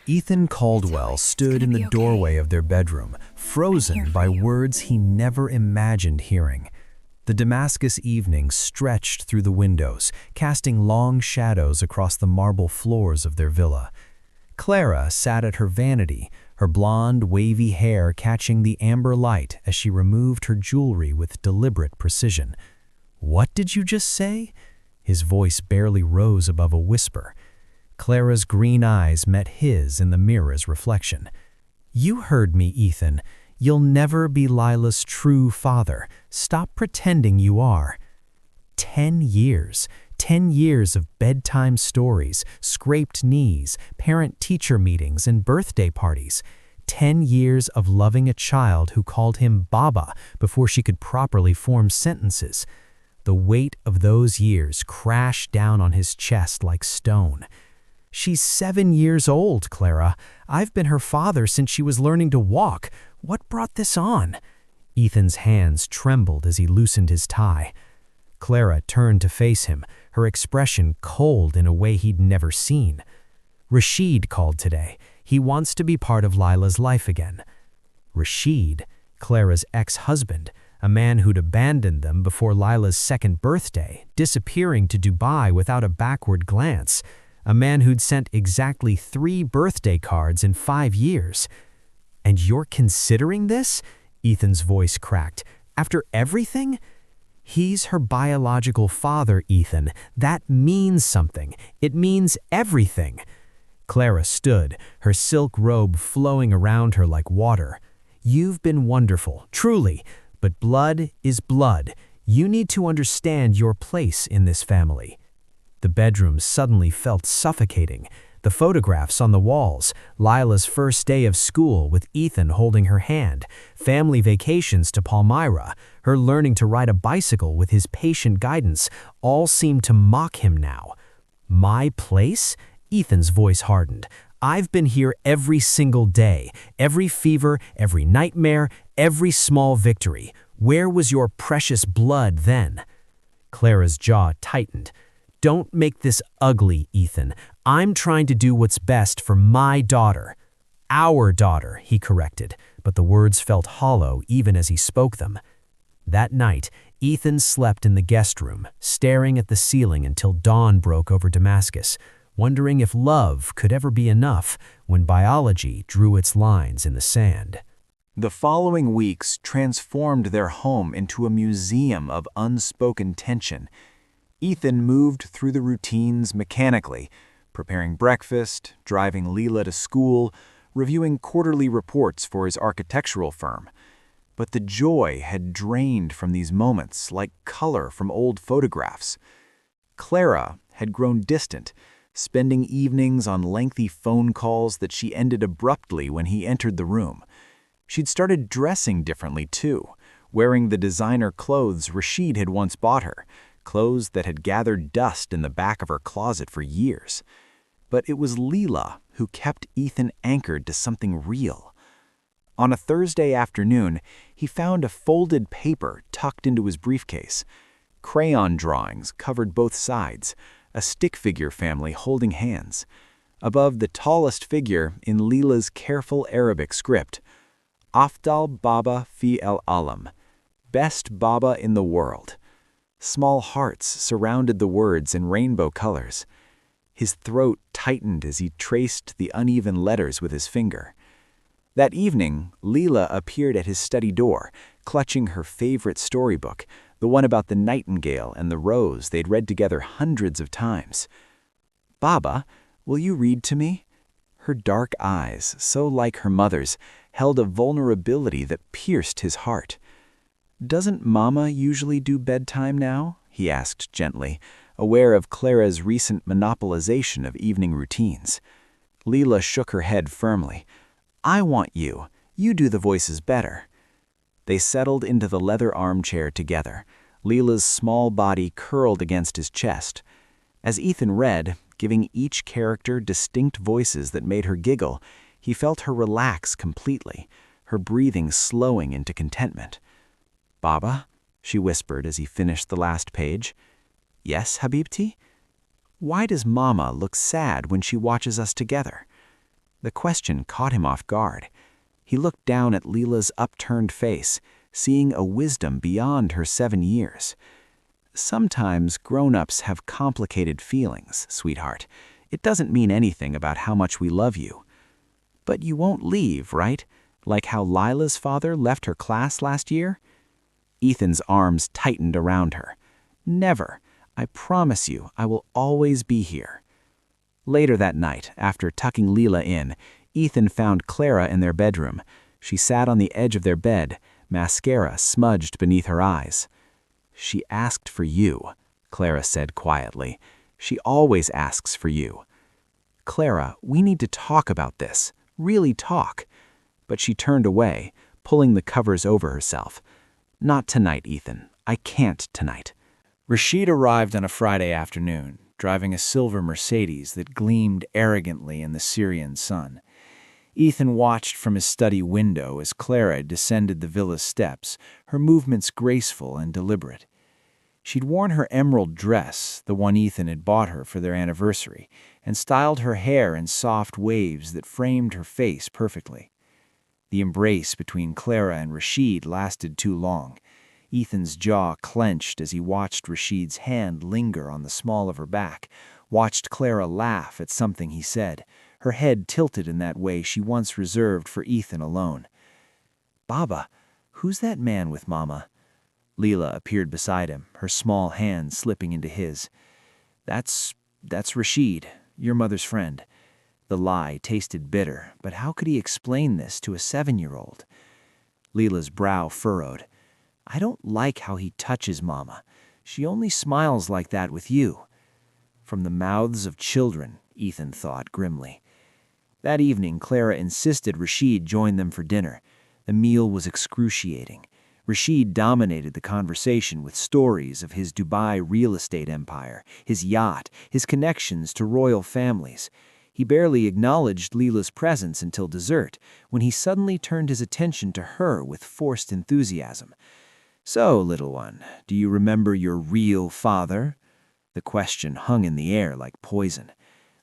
Ethan Caldwell stood in the doorway of their bedroom, frozen by words he never imagined hearing. The Damascus evening stretched through the windows, casting long shadows across the marble floors of their villa. Clara sat at her vanity, her blonde, wavy hair catching the amber light as she removed her jewelry with deliberate precision. "What did you just say?" His voice barely rose above a whisper. Clara's green eyes met his in the mirror's reflection. "You heard me, Ethan. You'll never be Lila's true father. Stop pretending you are." 10 years. 10 years of bedtime stories, scraped knees, parent-teacher meetings, and birthday parties. 10 years of loving a child who called him Baba before she could properly form sentences. The weight of those years crashed down on his chest like stone. "She's 7 years old, Clara. I've been her father since she was learning to walk. What brought this on?" Ethan's hands trembled as he loosened his tie. Clara turned to face him, her expression cold in a way he'd never seen. "Rashid called today. He wants to be part of Lila's life again." Rashid, Clara's ex-husband, a man who'd abandoned them before Lila's second birthday, disappearing to Dubai without a backward glance. A man who'd sent exactly 3 birthday cards in 5 years. "And you're considering this?" Ethan's voice cracked. "After everything?" "He's her biological father, Ethan. That means something. It means everything." Clara stood, her silk robe flowing around her like water. "You've been wonderful, truly, but blood is blood. You need to understand your place in this family." The bedroom suddenly felt suffocating. The photographs on the walls, Lila's first day of school with Ethan holding her hand, family vacations to Palmyra, her learning to ride a bicycle with his patient guidance, all seemed to mock him now. "My place?" Ethan's voice hardened. "I've been here every single day, every fever, every nightmare, every small victory. Where was your precious blood then?" Clara's jaw tightened. "Don't make this ugly, Ethan. I'm trying to do what's best for my daughter." "Our daughter," he corrected, but the words felt hollow even as he spoke them. That night, Ethan slept in the guest room, staring at the ceiling until dawn broke over Damascus, wondering if love could ever be enough when biology drew its lines in the sand. The following weeks transformed their home into a museum of unspoken tension. Ethan moved through the routines mechanically, preparing breakfast, driving Lila to school, reviewing quarterly reports for his architectural firm. But the joy had drained from these moments like color from old photographs. Clara had grown distant, spending evenings on lengthy phone calls that she ended abruptly when he entered the room. She'd started dressing differently too, wearing the designer clothes Rashid had once bought her, clothes that had gathered dust in the back of her closet for years. But it was Lila who kept Ethan anchored to something real. On a Thursday afternoon, he found a folded paper tucked into his briefcase. Crayon drawings covered both sides, a stick figure family holding hands. Above the tallest figure in Lila's careful Arabic script, "Afdal Baba fi el Alam," best Baba in the world. Small hearts surrounded the words in rainbow colors. His throat tightened as he traced the uneven letters with his finger. That evening, Lila appeared at his study door, clutching her favorite storybook, the one about the nightingale and the rose they'd read together hundreds of times. "Baba, will you read to me?" Her dark eyes, so like her mother's, held a vulnerability that pierced his heart. "Doesn't Mama usually do bedtime now?" he asked gently, aware of Clara's recent monopolization of evening routines. Lila shook her head firmly. "I want you. You do the voices better." They settled into the leather armchair together, Lila's small body curled against his chest. As Ethan read, giving each character distinct voices that made her giggle, he felt her relax completely, her breathing slowing into contentment. "Baba," she whispered as he finished the last page. "Yes, Habibti?" "Why does Mama look sad when she watches us together?" The question caught him off guard. He looked down at Leela's upturned face, seeing a wisdom beyond her 7 years. Sometimes grown-ups have complicated feelings, sweetheart. It doesn't mean anything about how much we love you. But you won't leave, right? Like how Lila's father left her class last year? Ethan's arms tightened around her. Never. I promise you, I will always be here. Later that night, after tucking Leela in, Ethan found Clara in their bedroom. She sat on the edge of their bed, mascara smudged beneath her eyes. "She asked for you," Clara said quietly. "She always asks for you. Clara, we need to talk about this. Really talk." But she turned away, pulling the covers over herself. "Not tonight, Ethan. I can't tonight." Rashid arrived on a Friday afternoon, driving a silver Mercedes that gleamed arrogantly in the Syrian sun. Ethan watched from his study window as Clara descended the villa's steps, her movements graceful and deliberate. She'd worn her emerald dress, the one Ethan had bought her for their anniversary, and styled her hair in soft waves that framed her face perfectly. The embrace between Clara and Rashid lasted too long. Ethan's jaw clenched as he watched Rashid's hand linger on the small of her back, watched Clara laugh at something he said, her head tilted in that way she once reserved for Ethan alone. "Baba, who's that man with Mama?" Leela appeared beside him, her small hand slipping into his. That's Rashid, your mother's friend." The lie tasted bitter, but how could he explain this to a 7-year-old? Leela's brow furrowed. "I don't like how he touches Mama. She only smiles like that with you." From the mouths of children, Ethan thought grimly. That evening, Clara insisted Rashid join them for dinner. The meal was excruciating. Rashid dominated the conversation with stories of his Dubai real estate empire, his yacht, his connections to royal families. He barely acknowledged Leela's presence until dessert, when he suddenly turned his attention to her with forced enthusiasm. "So, little one, do you remember your real father?" The question hung in the air like poison.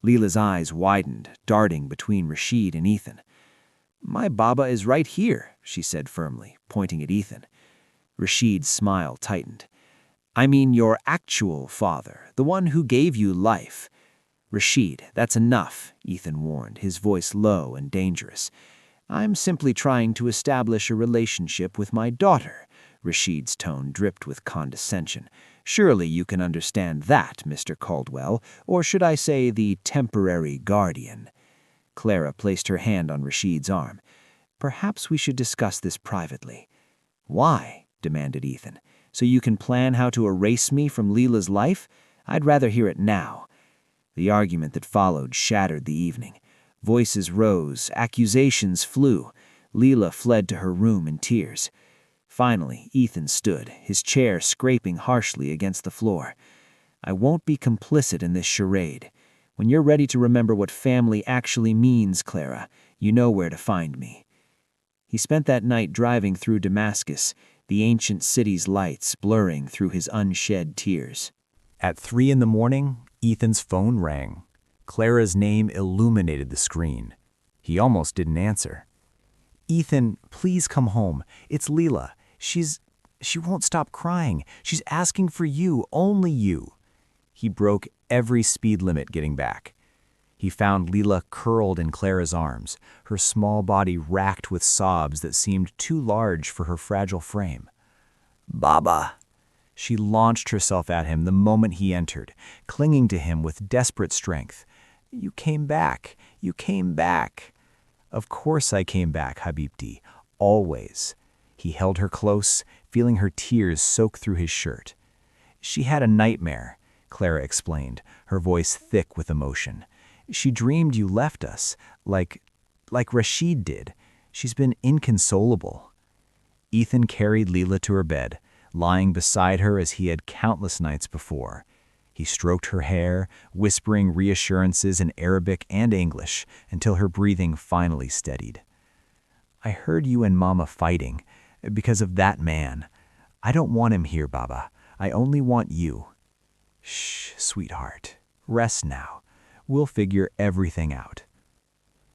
Leela's eyes widened, darting between Rashid and Ethan. "My Baba is right here," she said firmly, pointing at Ethan. Rashid's smile tightened. "I mean your actual father, the one who gave you life." "Rashid, that's enough," Ethan warned, his voice low and dangerous. "I'm simply trying to establish a relationship with my daughter." Rashid's tone dripped with condescension. "Surely you can understand that, Mr. Caldwell, or should I say the temporary guardian?" Clara placed her hand on Rashid's arm. "Perhaps we should discuss this privately." "Why?" demanded Ethan. "So you can plan how to erase me from Leela's life? I'd rather hear it now." The argument that followed shattered the evening. Voices rose, accusations flew. Leela fled to her room in tears. Finally, Ethan stood, his chair scraping harshly against the floor. "I won't be complicit in this charade. When you're ready to remember what family actually means, Clara, you know where to find me." He spent that night driving through Damascus, the ancient city's lights blurring through his unshed tears. At 3 a.m, Ethan's phone rang. Clara's name illuminated the screen. He almost didn't answer. "Ethan, please come home. It's Leela. She won't stop crying. She's asking for you, only you." He broke every speed limit getting back. He found Leela curled in Clara's arms, her small body racked with sobs that seemed too large for her fragile frame. "Baba." She launched herself at him the moment he entered, clinging to him with desperate strength. "You came back. You came back." "Of course I came back, Habibti. Always." He held her close, feeling her tears soak through his shirt. "She had a nightmare," Clara explained, her voice thick with emotion. "She dreamed you left us, like Rashid did. She's been inconsolable." Ethan carried Leela to her bed, lying beside her as he had countless nights before. He stroked her hair, whispering reassurances in Arabic and English until her breathing finally steadied. "I heard you and Mama fighting because of that man. I don't want him here, Baba. I only want you." "Shh, sweetheart. Rest now. We'll figure everything out."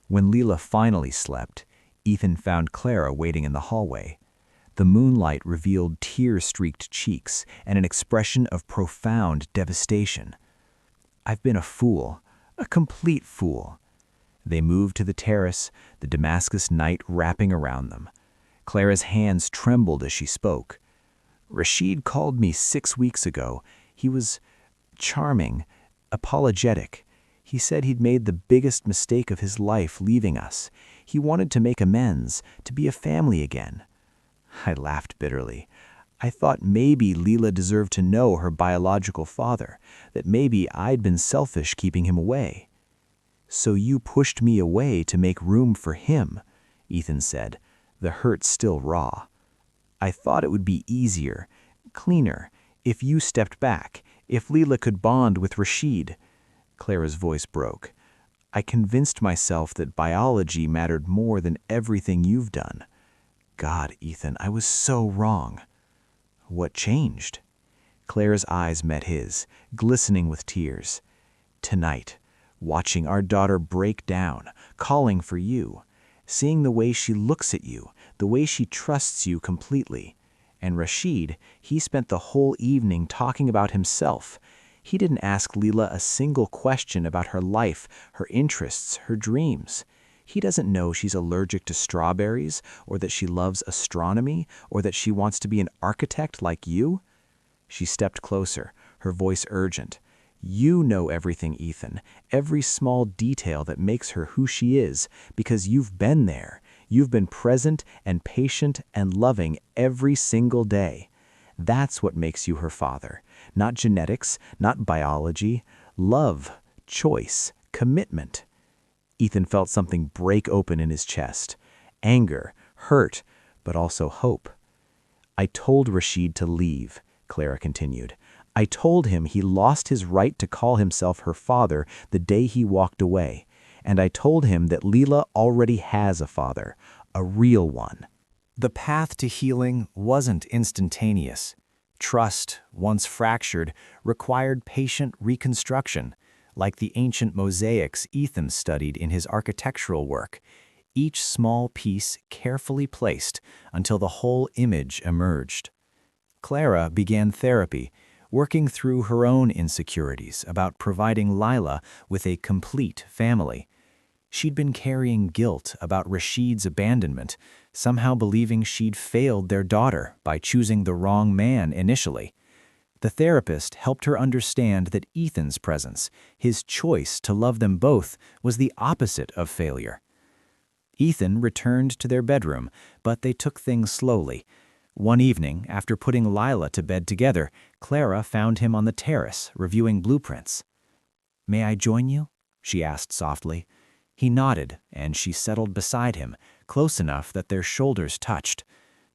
When Leela finally slept, Ethan found Clara waiting in the hallway. The moonlight revealed tear-streaked cheeks and an expression of profound devastation. "I've been a fool, a complete fool." They moved to the terrace, the Damascus night wrapping around them. Clara's hands trembled as she spoke. "Rashid called me 6 weeks ago. He was charming, apologetic. He said he'd made the biggest mistake of his life leaving us. He wanted to make amends, to be a family again." I laughed bitterly. I thought maybe Leela deserved to know her biological father, that maybe I'd been selfish keeping him away. "So you pushed me away to make room for him," Ethan said, the hurt still raw. "I thought it would be easier, cleaner, if you stepped back, if Leela could bond with Rashid." Clara's voice broke. "I convinced myself that biology mattered more than everything you've done. God, Ethan, I was so wrong." "What changed?" Clara's eyes met his, glistening with tears. "Tonight, watching our daughter break down, calling for you, seeing the way she looks at you, the way she trusts you completely. And Rashid, he spent the whole evening talking about himself. He didn't ask Leela a single question about her life, her interests, her dreams. He doesn't know she's allergic to strawberries, or that she loves astronomy, or that she wants to be an architect like you." She stepped closer, her voice urgent. "You know everything, Ethan, every small detail that makes her who she is, because you've been there. You've been present and patient and loving every single day. That's what makes you her father. Not genetics, not biology. Love, choice, commitment." Ethan felt something break open in his chest. Anger, hurt, but also hope. "I told Rashid to leave," Clara continued. "I told him he lost his right to call himself her father the day he walked away. And I told him that Leela already has a father, a real one." The path to healing wasn't instantaneous. Trust, once fractured, required patient reconstruction, like the ancient mosaics Ethan studied in his architectural work, each small piece carefully placed until the whole image emerged. Clara began therapy, working through her own insecurities about providing Lila with a complete family. She'd been carrying guilt about Rashid's abandonment, somehow believing she'd failed their daughter by choosing the wrong man initially. The therapist helped her understand that Ethan's presence, his choice to love them both, was the opposite of failure. Ethan returned to their bedroom, but they took things slowly. One evening, after putting Lila to bed together, Clara found him on the terrace, reviewing blueprints. "May I join you?" she asked softly. He nodded, and she settled beside him, close enough that their shoulders touched.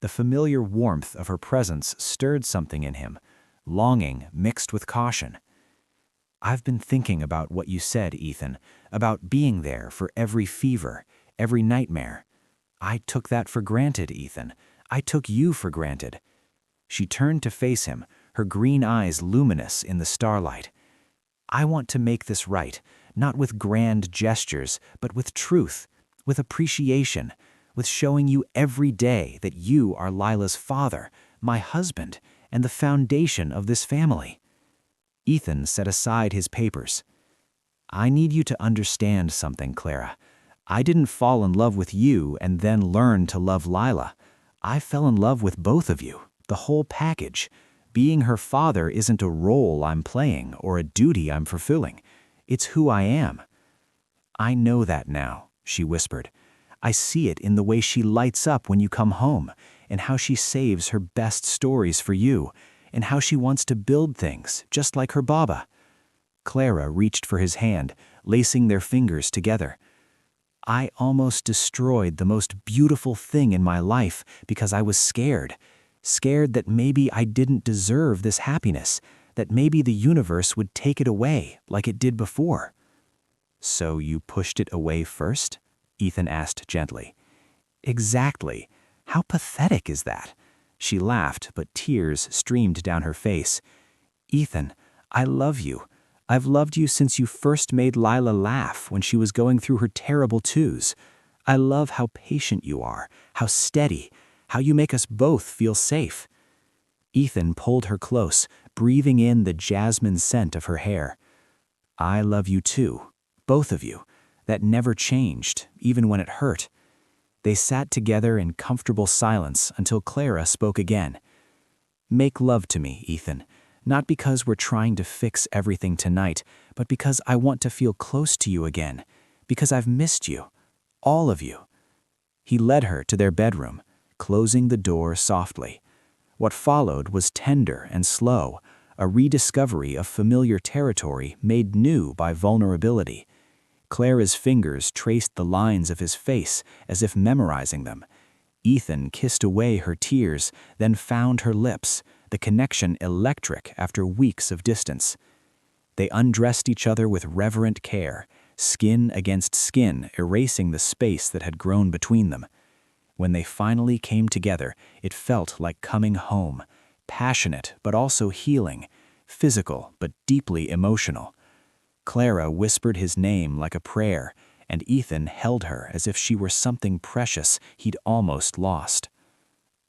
The familiar warmth of her presence stirred something in him, longing mixed with caution. "I've been thinking about what you said, Ethan, about being there for every fever, every nightmare. I took that for granted, Ethan. I took you for granted." She turned to face him, her green eyes luminous in the starlight. "I want to make this right, not with grand gestures, but with truth, with appreciation, with showing you every day that you are Lila's father, my husband, and the foundation of this family." Ethan set aside his papers. "I need you to understand something, Clara. I didn't fall in love with you and then learn to love Lila. I fell in love with both of you, the whole package. Being her father isn't a role I'm playing or a duty I'm fulfilling. It's who I am." "I know that now," she whispered. "I see it in the way she lights up when you come home, and how she saves her best stories for you, and how she wants to build things just like her Baba." Clara reached for his hand, lacing their fingers together. "I almost destroyed the most beautiful thing in my life because I was scared. Scared that maybe I didn't deserve this happiness, that maybe the universe would take it away like it did before." "So you pushed it away first?" Ethan asked gently. "Exactly. How pathetic is that?" She laughed, but tears streamed down her face. "Ethan, I love you. I've loved you since you first made Lila laugh when she was going through her terrible twos. I love how patient you are, how steady, how you make us both feel safe." Ethan pulled her close, breathing in the jasmine scent of her hair. "I love you too, both of you. That never changed, even when it hurt." They sat together in comfortable silence until Clara spoke again. "Make love to me, Ethan. Not because we're trying to fix everything tonight, but because I want to feel close to you again. Because I've missed you. All of you." He led her to their bedroom, closing the door softly. What followed was tender and slow, a rediscovery of familiar territory made new by vulnerability. Clara's fingers traced the lines of his face as if memorizing them. Ethan kissed away her tears, then found her lips, the connection electric after weeks of distance. They undressed each other with reverent care, skin against skin erasing the space that had grown between them. When they finally came together, it felt like coming home, passionate but also healing, physical but deeply emotional. Clara whispered his name like a prayer, and Ethan held her as if she were something precious he'd almost lost.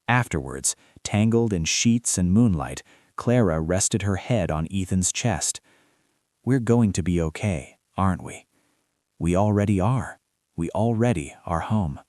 Afterwards, tangled in sheets and moonlight, Clara rested her head on Ethan's chest. "We're going to be okay, aren't we? We already are. We already are home."